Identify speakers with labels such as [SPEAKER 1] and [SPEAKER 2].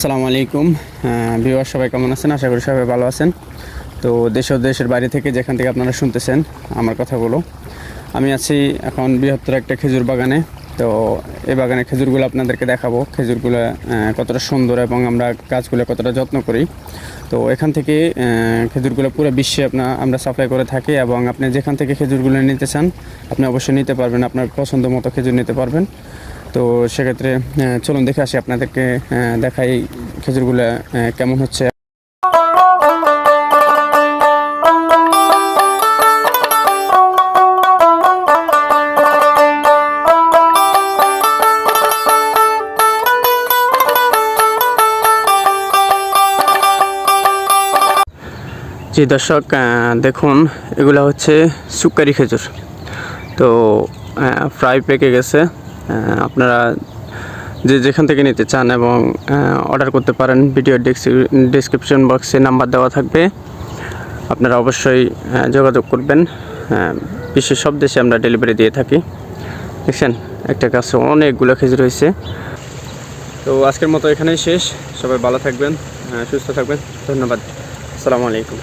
[SPEAKER 1] আসসালামু আলাইকুম ভিউয়ার, সবাই কেমন আছেন? আশা করি সবাই ভালো আছেন। তো দেশ ও দেশের বাইরে থেকে যেখান থেকে আপনারা শুনতেছেন আমার কথাগুলো, আমি আছি এখন বৃহত্তর একটা খেজুর বাগানে। তো এই বাগানে খেজুরগুলো আপনাদেরকে দেখাবো, খেজুরগুলো কতটা সুন্দর এবং আমরা গাছগুলো কতটা যত্ন করি। তো এখান থেকে খেজুরগুলো পুরো বিশ্বে আমরা সাপ্লাই করে থাকি, এবং আপনি যেখান থেকে খেজুরগুলো নিতে চান আপনি অবশ্যই নিতে পারবেন, আপনার পছন্দ মতো খেজুর নিতে পারবেন। তো সেক্ষেত্রে চলুন দেখে আসি, আপনাদেরকে দেখাই খেজুরগুলো কেমন হচ্ছে। জি দর্শক, দেখুন এগুলো হচ্ছে সুকারি খেজুর। তো প্রায় পেকে গেছে। আপনারা যেখান থেকে নিতে চান এবং অর্ডার করতে পারেন, ভিডিওর ডেসক্রিপশন বক্সে নাম্বার দেওয়া থাকবে, আপনারা অবশ্যই যোগাযোগ করবেন। বিশ্বের সব দেশে আমরা ডেলিভারি দিয়ে থাকি। দেখছেন একটা গাছে অনেকগুলো খেজুর হয়েছে। তো আজকের মতো এখানেই শেষ। সবাই ভালো থাকবেন, সুস্থ থাকবেন। ধন্যবাদ। আসসালামু আলাইকুম।